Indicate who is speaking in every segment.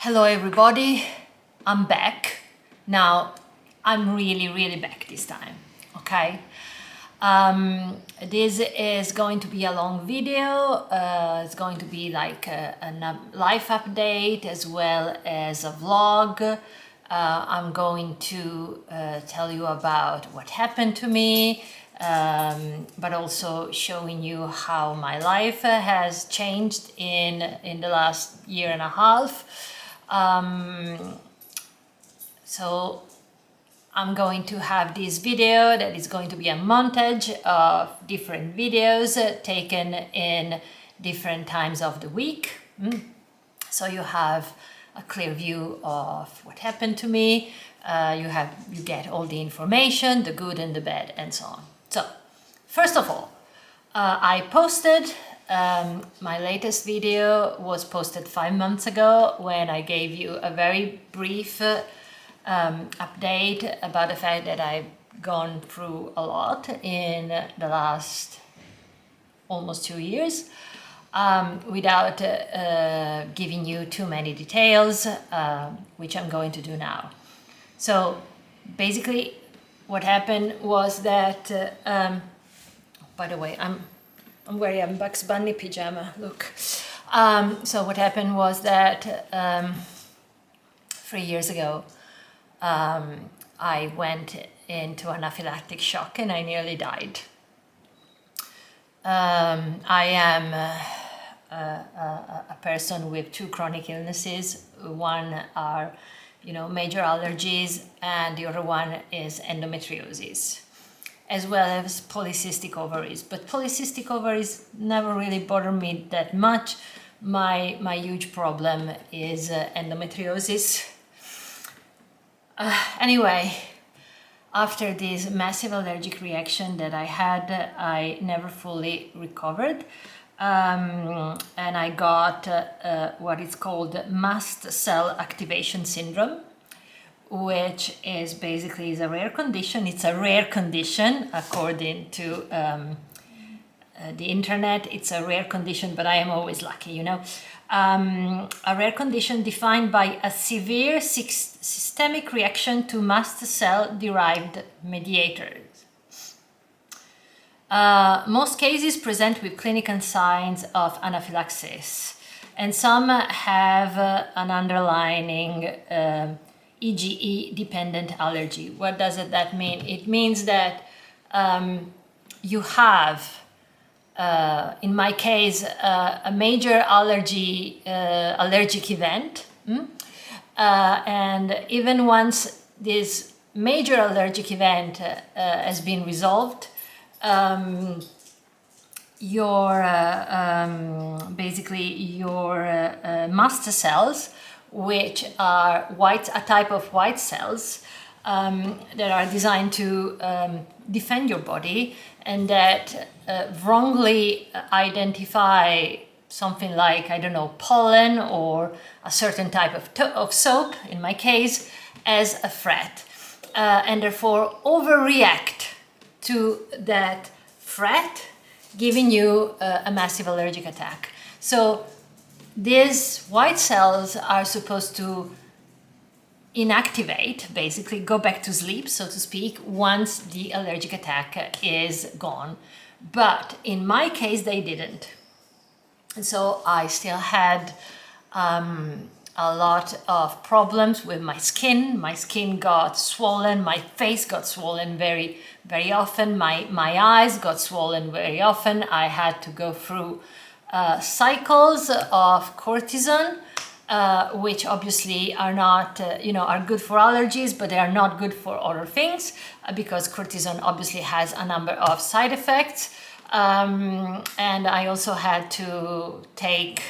Speaker 1: Hello everybody, I'm back. Now, I'm really back this time, okay? This is going to be a long video. It's going to be like a life update as well as a vlog. I'm going to tell you about what happened to me, but also showing you how my life has changed in the last year and a half. So I'm going to have this video that is going to be a montage of different videos taken in different times of the week. So you have a clear view of what happened to me. You get all the information, the good and the bad, and so on. So first of all, I posted my latest video was posted 5 months ago when I gave you a very brief update about the fact that I've gone through a lot in the last almost 2 years, without giving you too many details, which I'm going to do now. So basically what happened was that, by the way, I'm wearing a Bugs Bunny pyjama, look. So what happened was that 3 years ago, I went into anaphylactic shock and I nearly died. I am a person with 2 chronic illnesses. One are, major allergies, and the other one is endometriosis, as well as polycystic ovaries. But polycystic ovaries never really bother me that much. My huge problem is endometriosis. Anyway, after this massive allergic reaction that I had, I never fully recovered. And I got what is called mast cell activation syndrome, which is basically a rare condition. It's a rare condition according to the internet. It's a rare condition, but I am always lucky, a rare condition defined by a severe systemic reaction to mast cell derived mediators. Most cases present with clinical signs of anaphylaxis, and some have an underlying IgE-dependent allergy. What does that mean? It means that you have, in my case, a major allergic event, and even once this major allergic event has been resolved, basically your mast cells, which are a type of white cells that are designed to defend your body, and that wrongly identify something like, I don't know, pollen or a certain type of soap, in my case, as a threat, and therefore overreact to that threat, giving you a massive allergic attack. So these white cells are supposed to inactivate, basically go back to sleep, so to speak, once the allergic attack is gone. But in my case, they didn't. And so I still had a lot of problems with my skin. My skin got swollen, my face got swollen very often, my eyes got swollen very often. I had to go through cycles of cortisone, which obviously are not, are good for allergies, but they are not good for other things, because cortisone obviously has a number of side effects. And I also had to take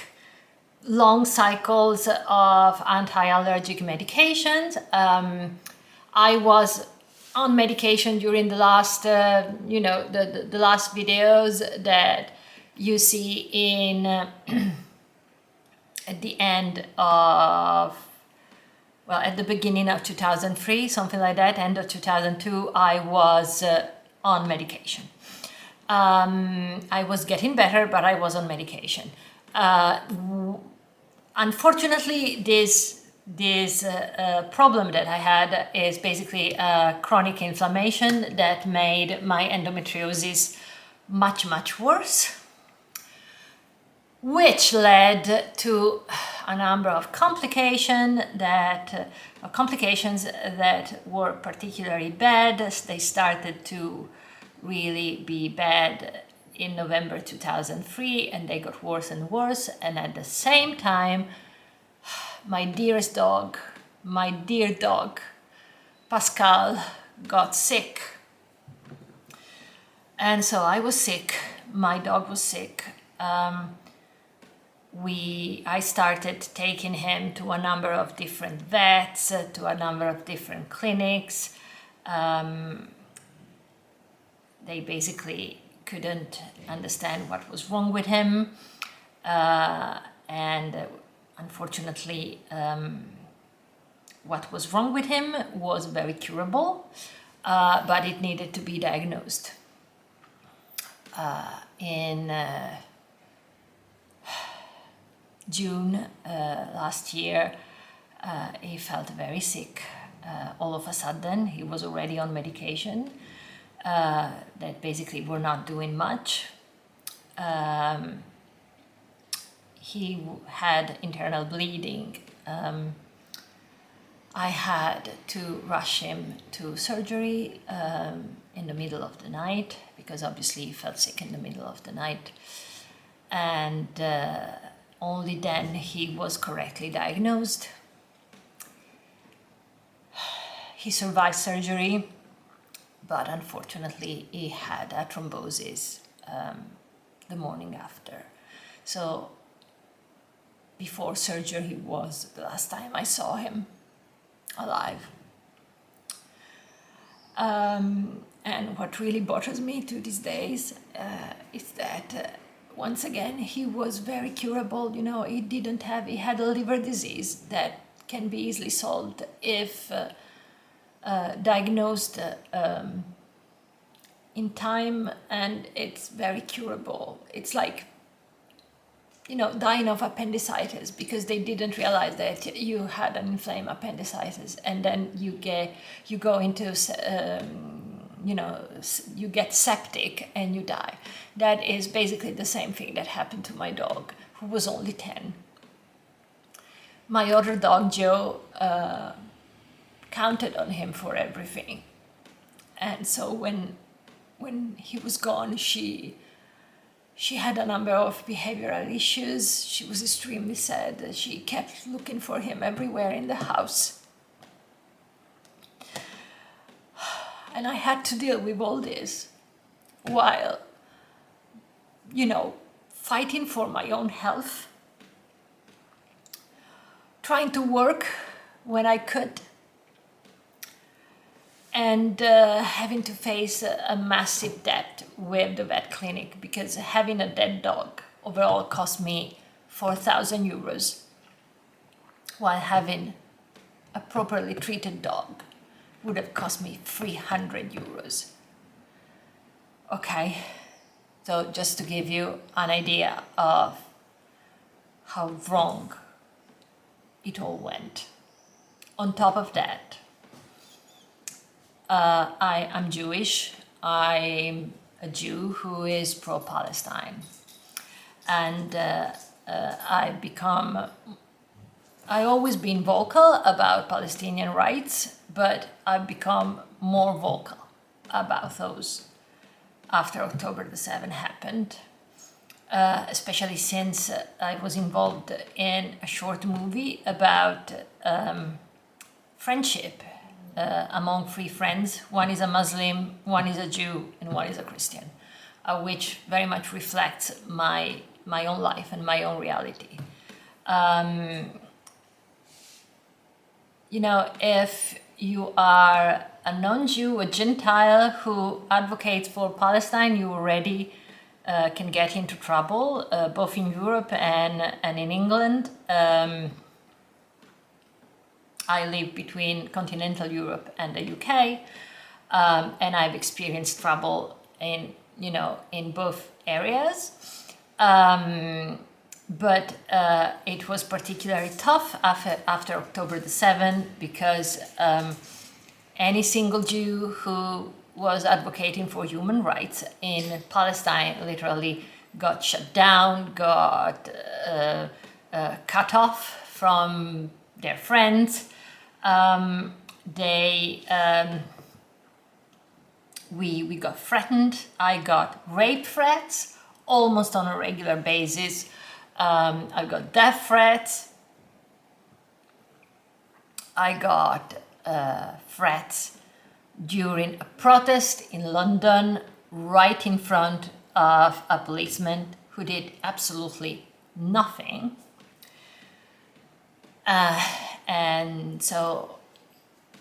Speaker 1: long cycles of anti-allergic medications. I was on medication during the last, the last videos that you see in at the end of, well, at the beginning of 2003, something like that, end of 2002, I was on medication. I was getting better, but I was on medication. Unfortunately, this this problem that I had is basically a chronic inflammation that made my endometriosis much, much worse, which led to a number of complications that were particularly bad. They started to really be bad in November 2003, and they got worse and worse. And at the same time, my dearest dog, my dear dog, Pascal, got sick. And so I was sick, my dog was sick. I started taking him to a number of different vets, to a number of different clinics. They basically couldn't understand what was wrong with him. And unfortunately, what was wrong with him was very curable, but it needed to be diagnosed. In June last year, he felt very sick. All of a sudden, he was already on medication that basically were not doing much. He had internal bleeding. I had to rush him to surgery in the middle of the night, because obviously he felt sick in the middle of the night. And only then he was correctly diagnosed. He survived surgery, but unfortunately he had a thrombosis the morning after. So before surgery was the last time I saw him alive. And what really bothers me to these days is that once again, he was very curable. You know, he had a liver disease that can be easily solved if diagnosed in time, and it's very curable. It's like, you know, dying of appendicitis because they didn't realize that you had an inflamed appendicitis, and then you go into you get septic and you die. That is basically the same thing that happened to my dog, who was only 10. My other dog, Joe, counted on him for everything. And so when he was gone, she had a number of behavioral issues. She was extremely sad. She kept looking for him everywhere in the house. And I had to deal with all this while, you know, fighting for my own health, trying to work when I could, and having to face a massive debt with the vet clinic, because having a dead dog overall cost me 4,000 euros, while having a properly treated dog would have cost me 300 euros. Okay, so just to give you an idea of how wrong it all went. On top of that, I am Jewish. I'm a Jew who is pro-Palestine. And I always been vocal about Palestinian rights, but I've become more vocal about those after October the 7th happened, especially since I was involved in a short movie about friendship among three friends. One is a Muslim, one is a Jew, and one is a Christian, which very much reflects my own life and my own reality. You know, if you are a non-Jew, a Gentile who advocates for Palestine, you already can get into trouble, both in Europe and in England. I live between continental Europe and the UK, and I've experienced trouble in both areas. but it was particularly tough after October the 7th, because any single Jew who was advocating for human rights in Palestine literally got shut down, got cut off from their friends. We got threatened. I got rape threats almost on a regular basis. I got death threats. I got threats during a protest in London, right in front of a policeman who did absolutely nothing. And so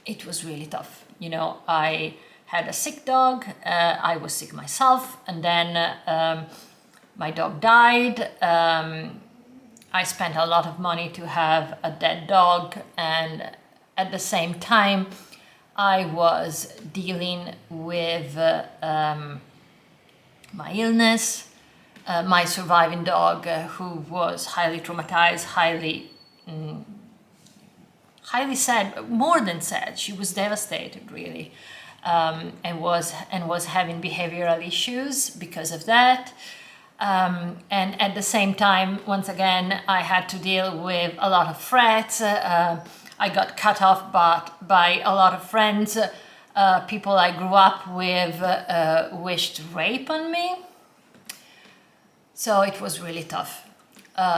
Speaker 1: it was really tough. You know, I had a sick dog, I was sick myself, and then my dog died. I spent a lot of money to have a dead dog, and at the same time I was dealing with my illness, my surviving dog who was highly traumatized, highly sad, more than sad. She was devastated, really, and was having behavioral issues because of that. And at the same time, once again, I had to deal with a lot of threats. I got cut off by a lot of friends. People I grew up with wished rape on me. So it was really tough.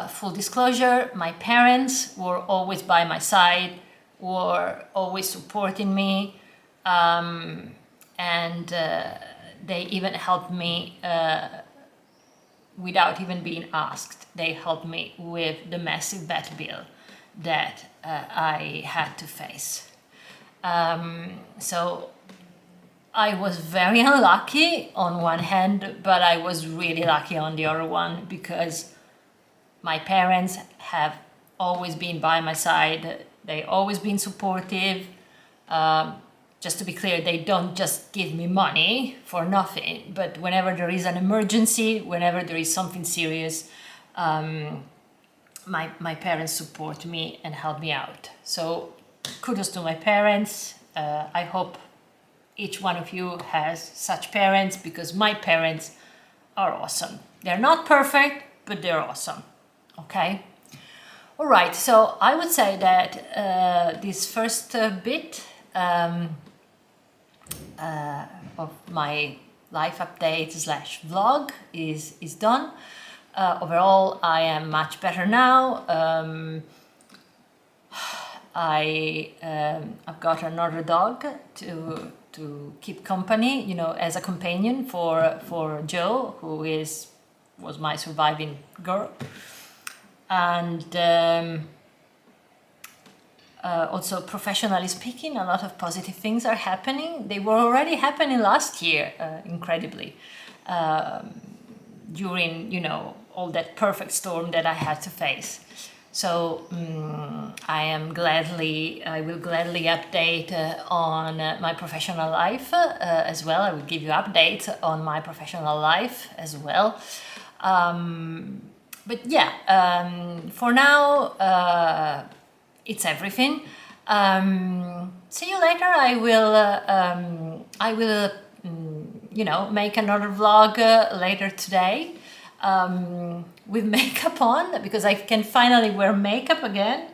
Speaker 1: Full disclosure, my parents were always by my side, were always supporting me, and they even helped me without even being asked. They helped me with the massive vet bill that I had to face. So I was very unlucky on one hand, but I was really lucky on the other one, because my parents have always been by my side. They always been supportive. Just to be clear, they don't just give me money for nothing, but whenever there is an emergency, whenever there is something serious, my parents support me and help me out. So kudos to my parents. I hope each one of you has such parents, because my parents are awesome. They're not perfect, but they're awesome. Okay? All right, so I would say that this first bit of my life update / vlog is done. Overall, I am much better now. I've got another dog to keep company, you know, as a companion for Joe, who was my surviving girl. And also, professionally speaking, a lot of positive things are happening. They were already happening last year, incredibly, during, you know, all that perfect storm that I had to face. So I will gladly update on my professional life as well. I will give you updates on my professional life as well. But yeah, for now, it's everything. See you later. I will, you know, make another vlog later today with makeup on, because I can finally wear makeup again.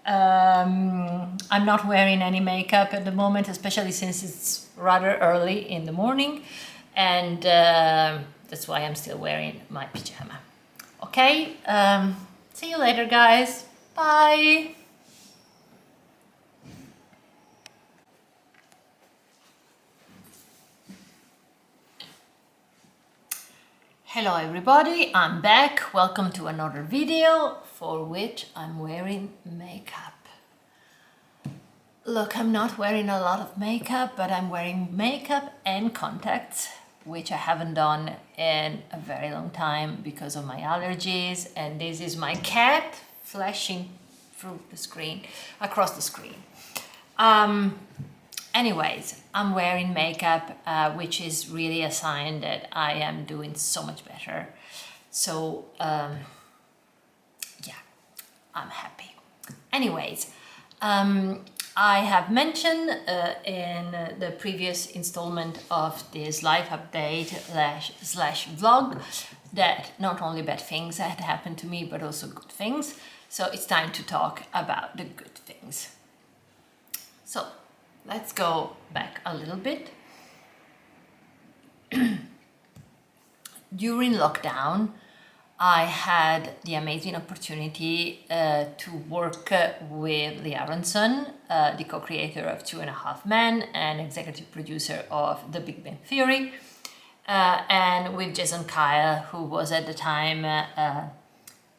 Speaker 1: I'm not wearing any makeup at the moment, especially since it's rather early in the morning, and that's why I'm still wearing my pajama. Okay, see you later, guys. Bye. Hello everybody, I'm back. Welcome to another video for which I'm wearing makeup. Look, I'm not wearing a lot of makeup, but I'm wearing makeup and contacts, which I haven't done in a very long time because of my allergies. And this is my cat flashing through the screen, across the screen. Anyways, I'm wearing makeup, which is really a sign that I am doing so much better. So I'm happy. Anyways, I have mentioned in the previous installment of this life update slash vlog that not only bad things had happened to me, but also good things. So it's time to talk about the good things. So let's go back a little bit. During lockdown, I had the amazing opportunity to work with Lee Aronson, the co-creator of 2.5 Men and executive producer of The Big Bang Theory, and with Jason Kyle, who was at the time a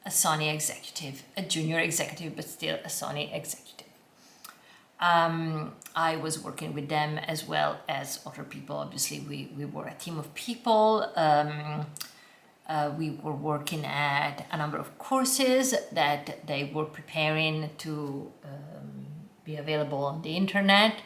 Speaker 1: Sony executive, a junior executive, but still a Sony executive. I was working with them as well as other people. Obviously, we were a team of people. We were working at a number of courses that they were preparing to be available on the internet.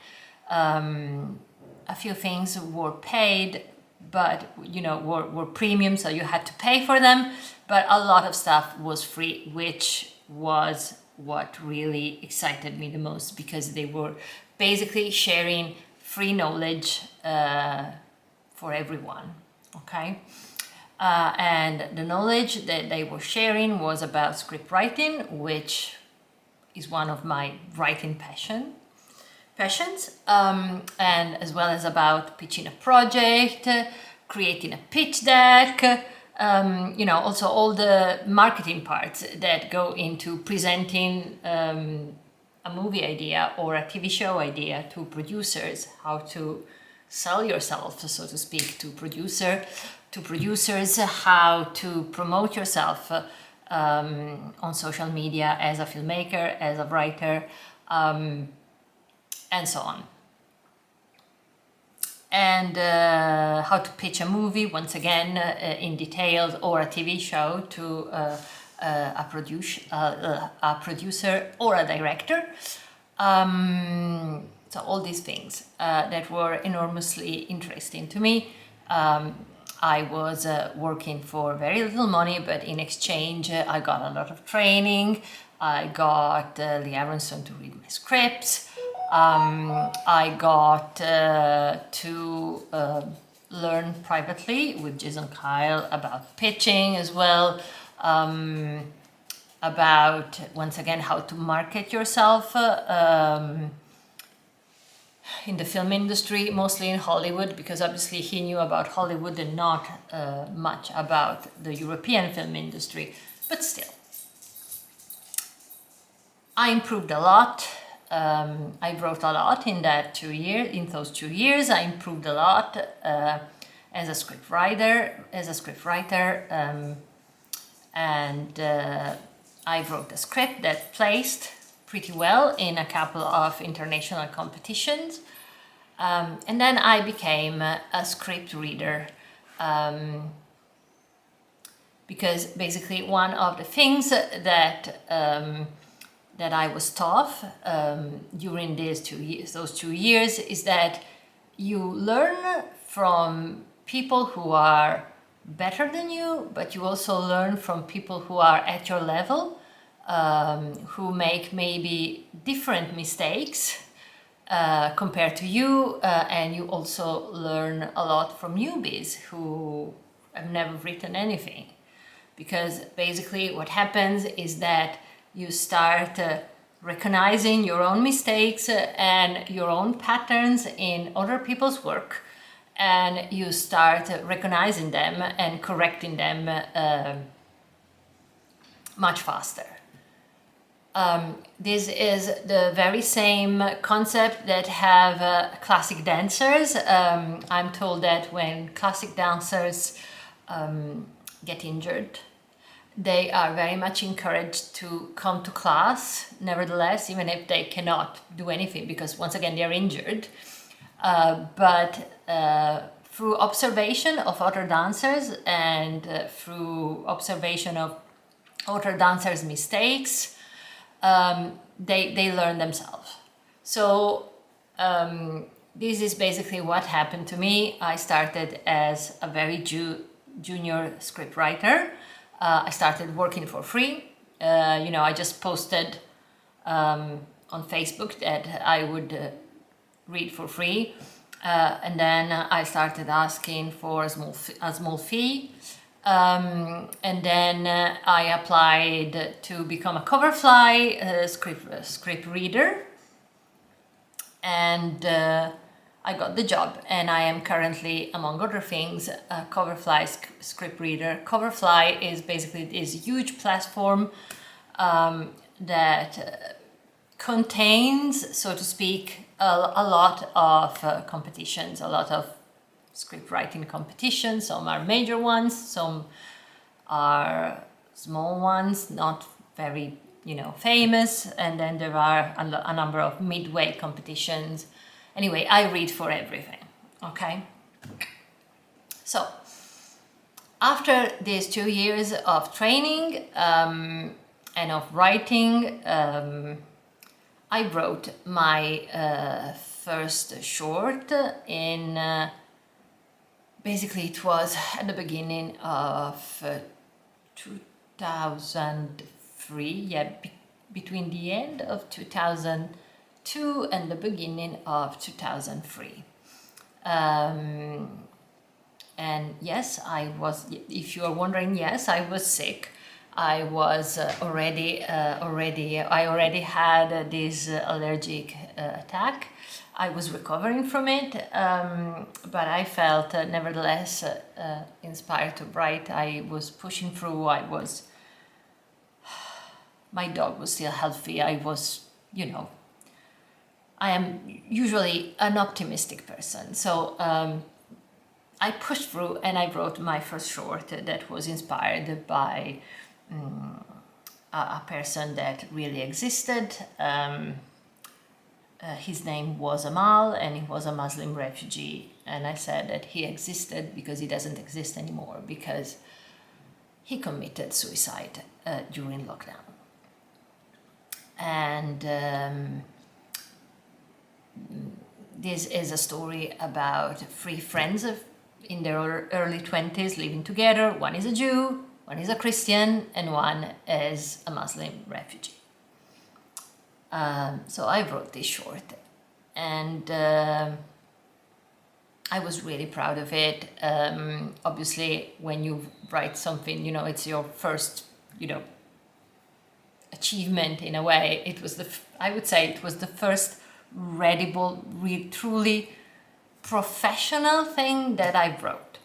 Speaker 1: A few things were paid, but were premium, so you had to pay for them. But a lot of stuff was free, which was what really excited me the most, because they were basically sharing free knowledge for everyone. Okay. And the knowledge that they were sharing was about script writing, which is one of my writing passions, and as well as about pitching a project, creating a pitch deck, also all the marketing parts that go into presenting a movie idea or a TV show idea to producers, how to sell yourself, so to speak, to producers, how to promote yourself on social media as a filmmaker, as a writer, and so on. And how to pitch a movie, once again, in details, or a TV show to a producer or a director. So all these things that were enormously interesting to me. I was working for very little money, but in exchange, I got a lot of training. I got Lee Aronson to read my scripts. I got to learn privately with Jason Kyle about pitching as well, about, once again, how to market yourself in the film industry, mostly in Hollywood, because obviously he knew about Hollywood and not much about the European film industry, but still. I improved a lot. I wrote a lot in those 2 years. I improved a lot as a scriptwriter, and I wrote a script that placed pretty well in a couple of international competitions. And then I became a script reader, because basically one of the things that I was taught during those 2 years is that you learn from people who are better than you, but you also learn from people who are at your level, who make maybe different mistakes compared to you, and you also learn a lot from newbies who have never written anything. Because basically what happens is that you start recognizing your own mistakes and your own patterns in other people's work, and you start recognizing them and correcting them much faster. This is the very same concept that have classic dancers. I'm told that when classic dancers get injured, they are very much encouraged to come to class, nevertheless, even if they cannot do anything, because once again, they're injured. But through observation of other dancers and through observation of other dancers' mistakes, they learn themselves. So this is basically what happened to me. I started as a very junior scriptwriter. I started working for free. I just posted on Facebook that I would read for free, and then I started asking for a small fee, and then I applied to become a Coverfly script reader, and I got the job, and I am currently, among other things, a Coverfly script reader. Coverfly is basically this huge platform that contains, so to speak, a lot of competitions, a lot of script writing competitions. Some are major ones, some are small ones, not very famous, and then there are a number of midway competitions. Anyway, I read for everything, okay? So, after these 2 years of training and of writing, I wrote my first short in, basically it was at the beginning of 2003, yeah, between the end of 2002 and the beginning of 2003. And yes, I was, if you are wondering, yes, I was sick. I was I already had this allergic attack. I was recovering from it, but I felt nevertheless inspired to write. I was pushing through. My dog was still healthy. I was, I am usually an optimistic person. So I pushed through and I wrote my first short that was inspired by a person that really existed. His name was Amal, and he was a Muslim refugee. And I said that he existed because he doesn't exist anymore, because he committed suicide during lockdown. And this is a story about three friends in their early 20s living together. One is a Jew, one is a Christian, and one is a Muslim refugee. So I wrote this short, and I was really proud of it. Obviously, when you write something, it's your first, achievement in a way. It was I would say it was the first readable, truly professional thing that I wrote.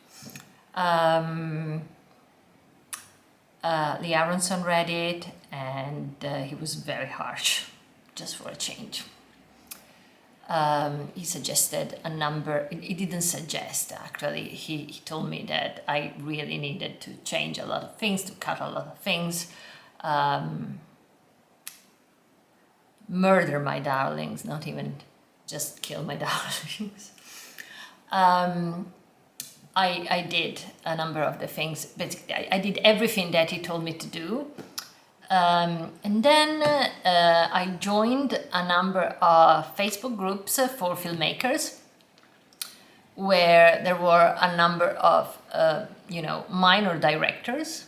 Speaker 1: Lee Aronson read it, and he was very harsh, just for a change. He suggested a number. He didn't suggest, actually. He told me that I really needed to change a lot of things, to cut a lot of things. Murder my darlings, not even just kill my darlings. I did a number of the things. Basically, I did everything that he told me to do. And then I joined a number of Facebook groups for filmmakers, where there were a number of, minor directors.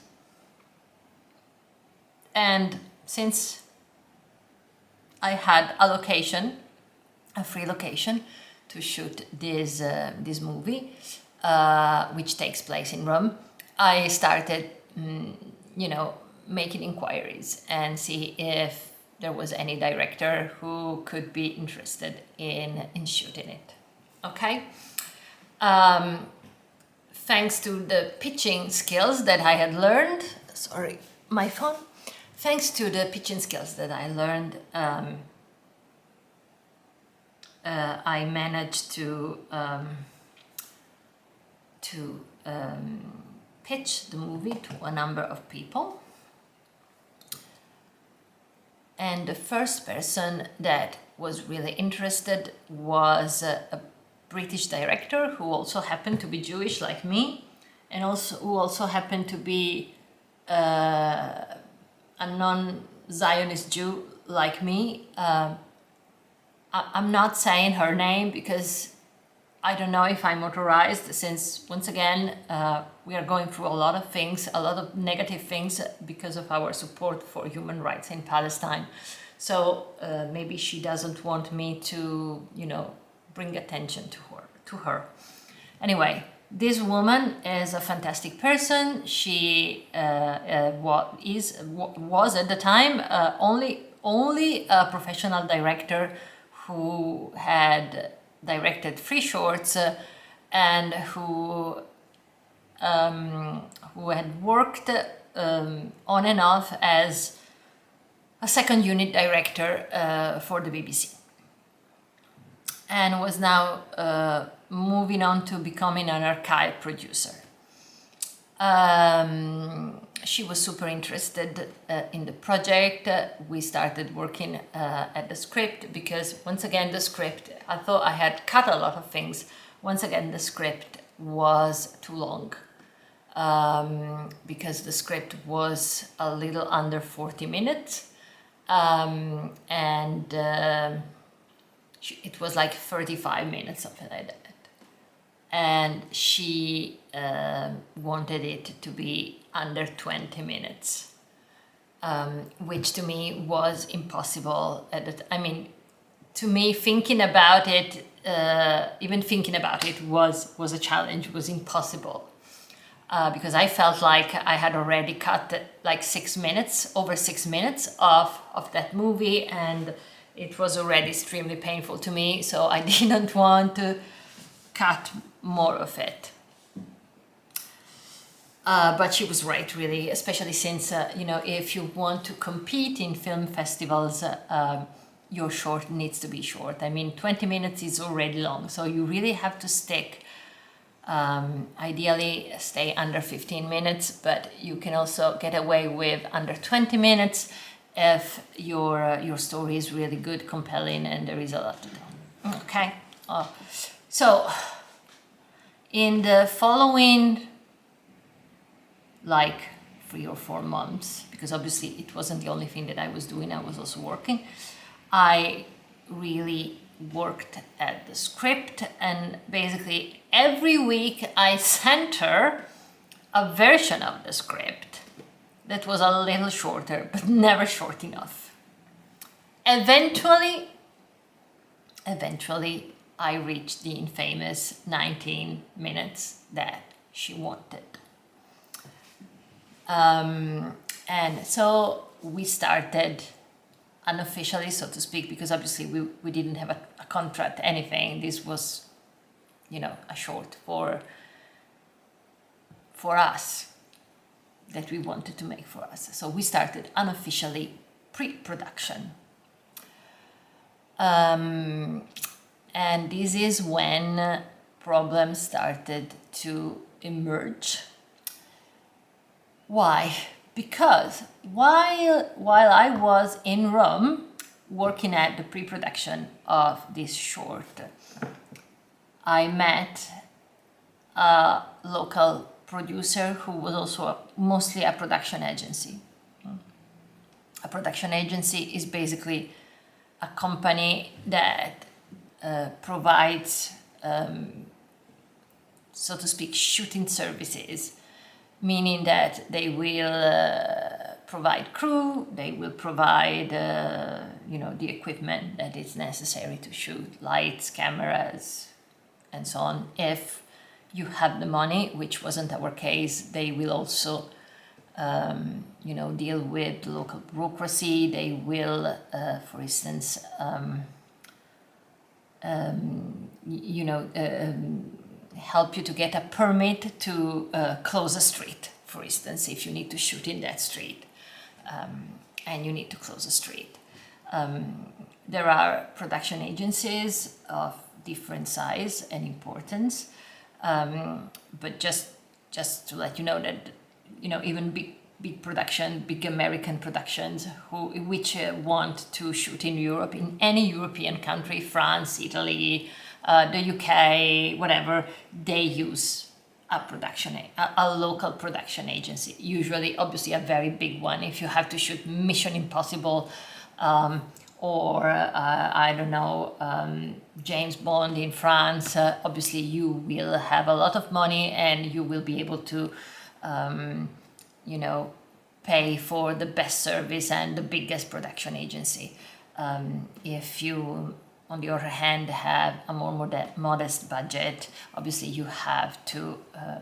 Speaker 1: And since I had a free location to shoot this movie, which takes place in Rome, I started, making inquiries and see if there was any director who could be interested in shooting it. Okay? Thanks to the pitching skills that I had learned, sorry, my phone. Thanks to the pitching skills that I learned, I managed to pitch the movie to a number of people. And the first person that was really interested was a British director who also happened to be Jewish like me, and who also happened to be a non-Zionist Jew like me. I'm not saying her name because I don't know if I'm authorized, since once again we are going through a lot of things, a lot of negative things because of our support for human rights in Palestine. So maybe she doesn't want me to, you know, bring attention to her. Anyway, this woman is a fantastic person. She was at the time only a professional director who had directed 3 shorts and who had worked on and off as a second unit director for the BBC, and was now moving on to becoming an archive producer. She was super interested in the project. We started working at the script because, once again, the script, I thought I had cut a lot of things. Once again, the script was too long because the script was a little under 40 minutes. It was like 35 minutes, something like that. And she wanted it to be under 20 minutes, which to me was impossible. To me, thinking about it, even thinking about it was a challenge, was impossible. Because I felt like I had already cut like 6 minutes, over 6 minutes of that movie, and it was already extremely painful to me, so I didn't want to cut more of it. But she was right, really, especially since, if you want to compete in film festivals, your short needs to be short. 20 minutes is already long, so you really have to stick. Ideally, stay under 15 minutes, but you can also get away with under 20 minutes if your story is really good, compelling, and there is a lot to do. Okay? So, in the following, 3 or 4 months, because obviously it wasn't the only thing that I was doing, I was also working, I really worked at the script, and basically every week I sent her a version of the script that was a little shorter, but never short enough. Eventually I reached the infamous 19 minutes that she wanted. And so we started unofficially, so to speak, because obviously we didn't have a contract, anything. This was, a short for us that we wanted to make for us. So we started unofficially pre-production. And this is when problems started to emerge. Why? Because while I was in Rome working at the pre-production of this short, I met a local producer who was also mostly a production agency. A production agency is basically a company that provides, so to speak, shooting services, meaning that they will provide crew, they will provide, the equipment that is necessary to shoot, lights, cameras, and so on. If you have the money, which wasn't our case, they will also, deal with the local bureaucracy. They will, for instance, help you to get a permit to close a street, for instance, if you need to shoot in that street, and you need to close a street. There are production agencies of different size and importance, but just to let you know that, even big production, big American productions which want to shoot in Europe, in any European country, France, Italy, the UK, whatever, they use a local production agency, usually obviously a very big one. If you have to shoot Mission Impossible or I don't know, James Bond in France, obviously you will have a lot of money and you will be able to, you know, pay for the best service and the biggest production agency. If you, on the other hand, have a more modest budget, obviously you have to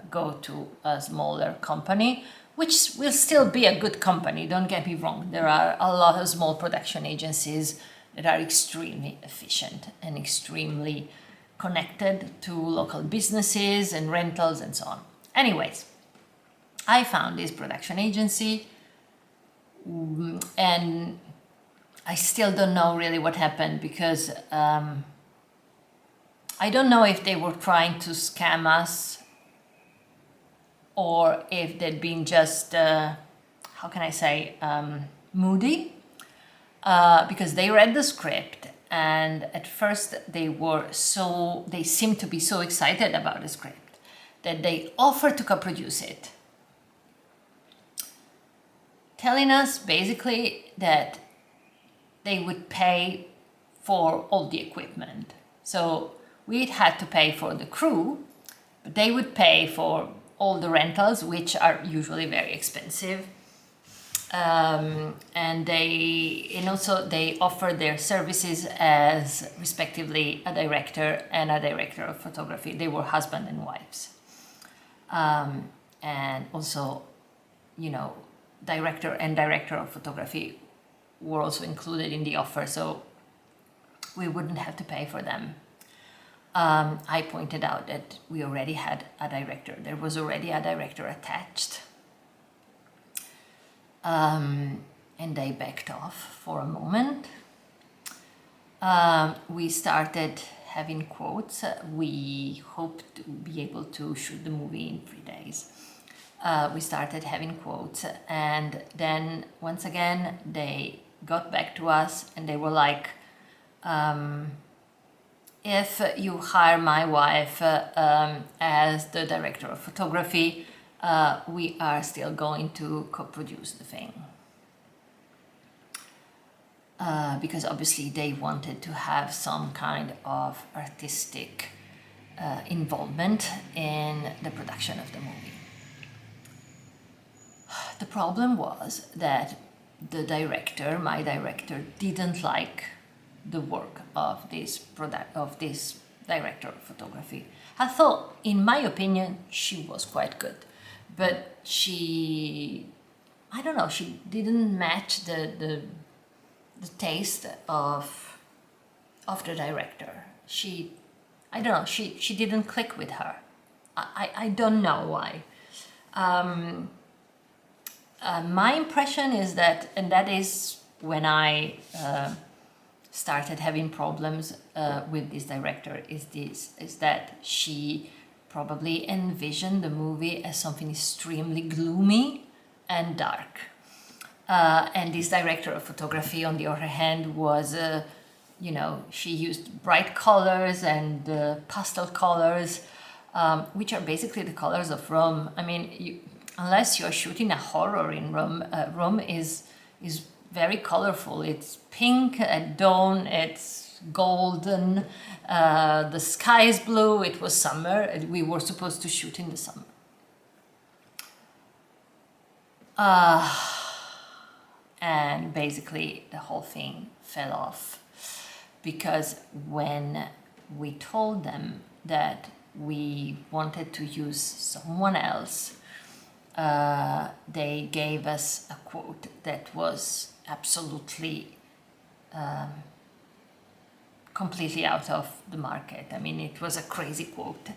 Speaker 1: go to a smaller company, which will still be a good company, don't get me wrong. There are a lot of small production agencies that are extremely efficient and extremely connected to local businesses and rentals and so on. Anyways, I found this production agency, and I still don't know really what happened, because I don't know if they were trying to scam us or if they'd been just, how can I say, moody, because they read the script, and at first they seemed to be so excited about the script that they offered to co-produce it, telling us basically that they would pay for all the equipment. So we'd had to pay for the crew, but they would pay for all the rentals, which are usually very expensive. And also they offer their services as respectively a director and a director of photography. They were husband and wives. And also, you know, director and director of photography were also included in the offer, so we wouldn't have to pay for them. I pointed out that we already had a director. There was already a director attached. And they backed off for a moment. We started having quotes. We hoped to be able to shoot the movie in 3 days. We started having quotes, and then once again they got back to us and they were like, if you hire my wife as the director of photography, we are still going to co-produce the thing. Because obviously they wanted to have some kind of artistic involvement in the production of the movie. The problem was that the director, my director, didn't like the work of this director of photography. I thought, in my opinion, she was quite good, but she didn't match the taste of the director. She didn't click with her. I don't know why. My impression is that, and that is when I started having problems with this director, is that she probably envisioned the movie as something extremely gloomy and dark. And this director of photography, on the other hand, was, she used bright colors and pastel colors, which are basically the colors of Rome. I mean, unless you're shooting a horror in Rome, Rome is very colorful. It's pink at dawn, it's golden, the sky is blue, it was summer, and we were supposed to shoot in the summer. And basically the whole thing fell off, because when we told them that we wanted to use someone else, they gave us a quote that was absolutely completely out of the market. I mean, it was a crazy quote.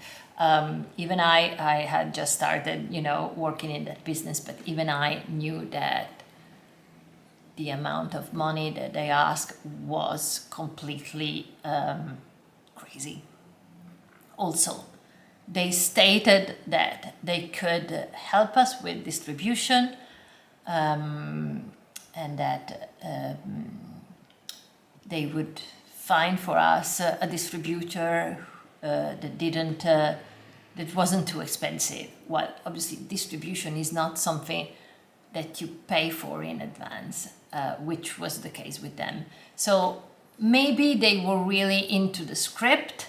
Speaker 1: Even I had just started, working in that business, but even I knew that the amount of money that they asked was completely crazy. Also, they stated that they could help us with distribution, and that they would find for us a distributor that wasn't too expensive. Well, obviously distribution is not something that you pay for in advance. which was the case with them. So maybe they were really into the script,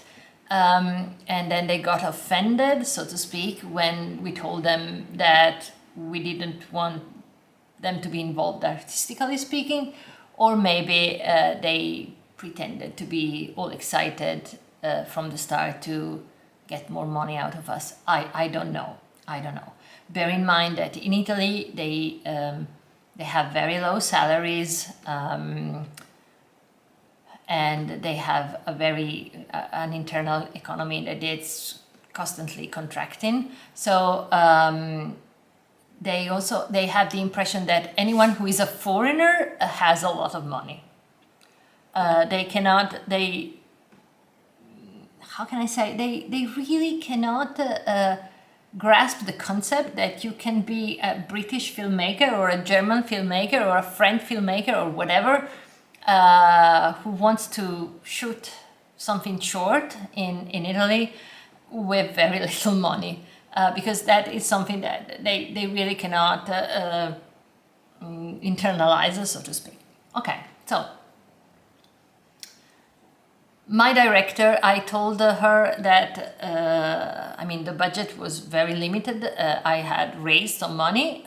Speaker 1: and then they got offended, so to speak, when we told them that we didn't want them to be involved artistically speaking, or maybe they pretended to be all excited from the start to get more money out of us. I don't know. Bear in mind that in Italy they have very low salaries, and they have a very an internal economy that is constantly contracting. So they have the impression that anyone who is a foreigner has a lot of money. How can I say, they really cannot grasp the concept that you can be a British filmmaker or a German filmmaker or a French filmmaker or whatever, who wants to shoot something short in Italy with very little money, because that is something that they really cannot internalize, so to speak. Okay, so my director, I told her that, the budget was very limited. I had raised some money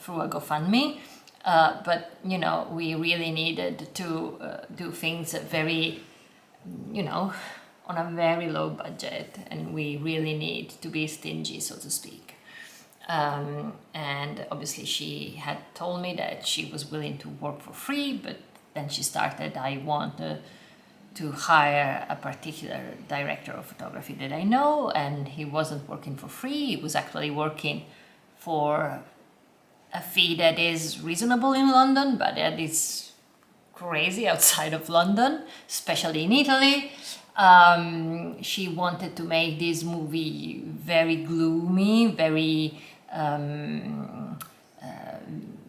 Speaker 1: through a GoFundMe, but, we really needed to do things very, on a very low budget, and we really need to be stingy, so to speak. And obviously she had told me that she was willing to work for free, but then she started, I want to hire a particular director of photography that I know, and he wasn't working for free. He was actually working for a fee that is reasonable in London, but that is crazy outside of London, especially in Italy. She wanted to make this movie very gloomy, very,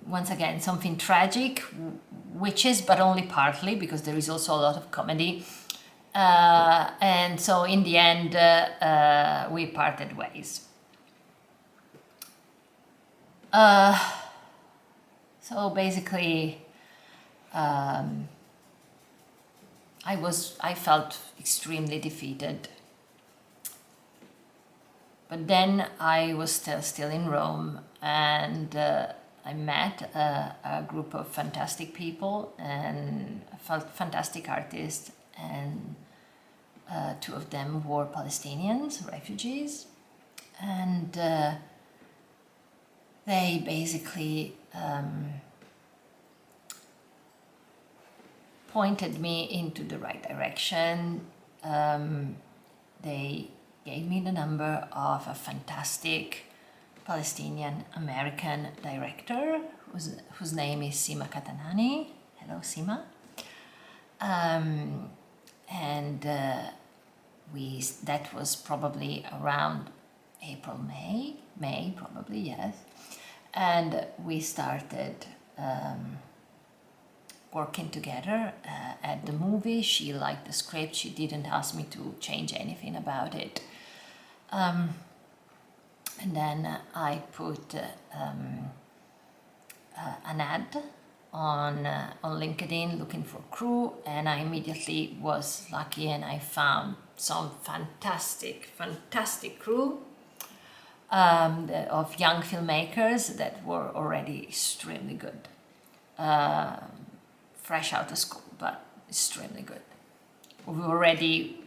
Speaker 1: once again, something tragic, which is, but only partly, because there is also a lot of comedy. And so in the end, we parted ways. So basically, I felt extremely defeated. But then I was still in Rome, and I met a group of fantastic people and fantastic artists, and two of them were Palestinians, refugees, and they basically pointed me into the right direction. They gave me the number of a fantastic Palestinian American director whose name is Sima Katanani. Hello, Sima. And that was probably around April, May probably, yes. And we started working together at the movie. She liked the script. She didn't ask me to change anything about it. And then I put an ad on LinkedIn looking for crew, and I immediately was lucky and I found some fantastic crew of young filmmakers that were already extremely good. Fresh out of school, but extremely good. We were already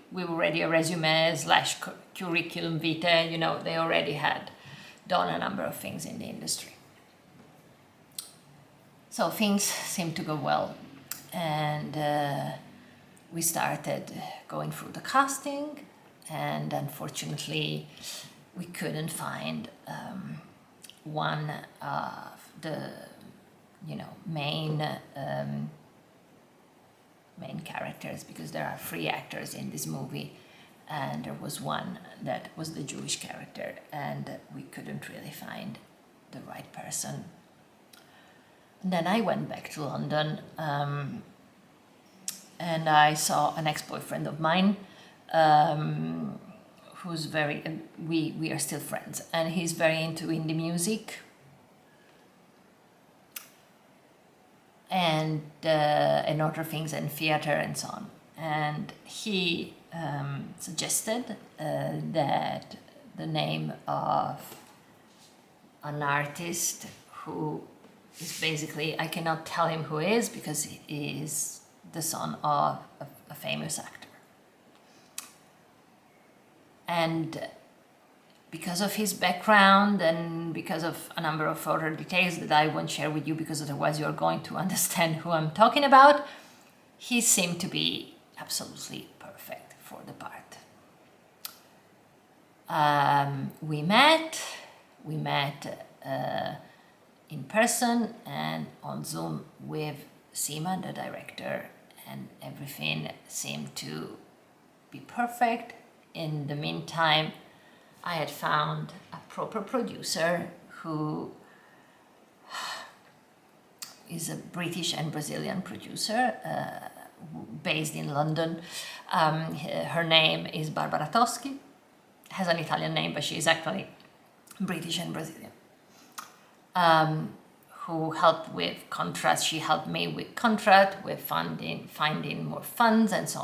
Speaker 1: a resume / curriculum vitae, they already had done a number of things in the industry. So things seemed to go well, and we started going through the casting, and unfortunately we couldn't find one of the main characters, because there are 3 actors in this movie, and there was one that was the Jewish character, and we couldn't really find the right person. And then I went back to London, and I saw an ex-boyfriend of mine who's very, we are still friends, and he's very into indie music. and other things, and theater and so on. And he suggested that the name of an artist who is basically, I cannot tell him who is because he is the son of a famous actor. And because of his background and because of a number of other details that I won't share with you because otherwise you're going to understand who I'm talking about, he seemed to be absolutely perfect for the part. We met in person and on Zoom with Sima, the director, and everything seemed to be perfect. In the meantime, I had found a proper producer who is a British and Brazilian producer based in London. Her name is Barbara Toschi, has an Italian name, but she is actually British and Brazilian. Who helped with contracts. She helped me with contract, with finding more funds and so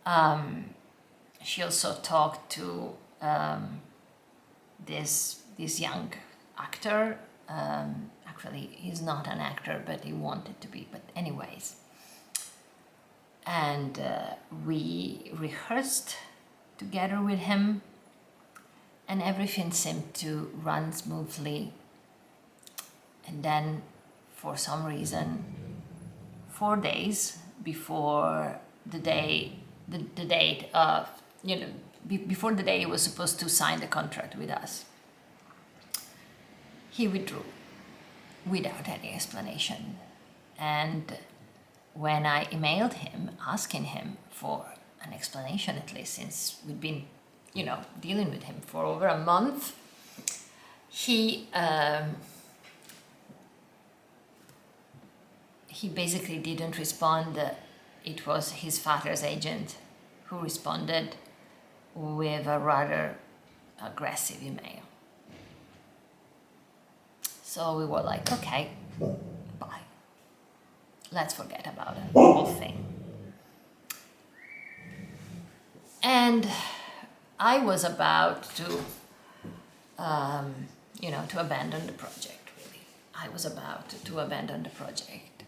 Speaker 1: on. She also talked to this young actor. Actually, he's not an actor, but he wanted to be. But anyways, and we rehearsed together with him, and everything seemed to run smoothly. And then, for some reason, 4 days before the date of, before the day he was supposed to sign the contract with us, he withdrew without any explanation. And when I emailed him asking him for an explanation, at least since we'd been, dealing with him for over a month, he basically didn't respond. It was his father's agent who responded with a rather aggressive email. So we were like, okay, bye. Let's forget about it, the whole thing. And I was about to, to abandon the project, really. I was about to abandon the project.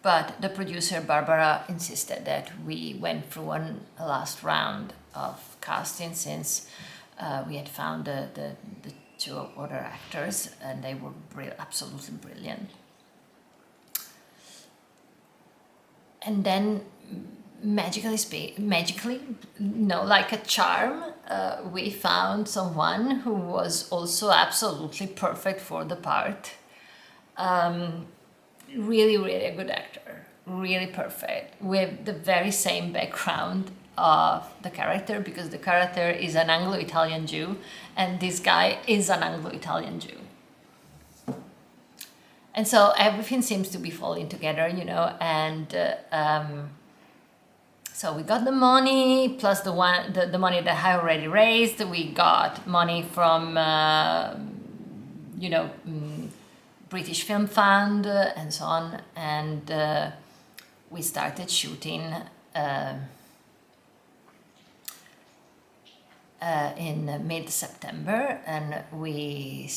Speaker 1: But the producer, Barbara, insisted that we went through a last round of casting since we had found the two other actors, and they were absolutely brilliant. And then magically, like a charm, we found someone who was also absolutely perfect for the part. Really, really a good actor, really perfect, with the very same background of the character, because the character is an Anglo-Italian Jew, and this guy is an Anglo-Italian Jew. And so everything seems to be falling together, and so we got the money, plus the money that I already raised. We got money from, British Film Fund and so on, and we started shooting in mid-September, and we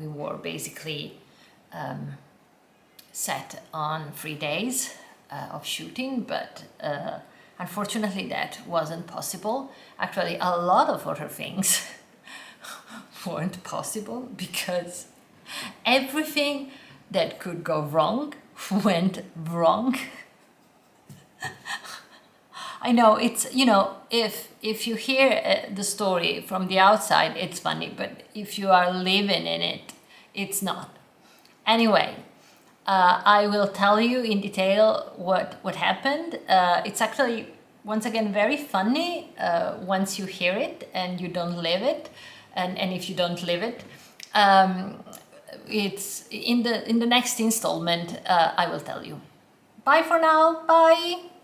Speaker 1: were basically set on 3 days of shooting, but unfortunately that wasn't possible. Actually, a lot of other things weren't possible because everything that could go wrong went wrong. I know it's, if you hear the story from the outside, it's funny, but if you are living in it, it's not. Anyway, I will tell you in detail what happened. It's actually, once again, very funny once you hear it and you don't live it. And if you don't live it, it's in the next installment, I will tell you. Bye for now. Bye.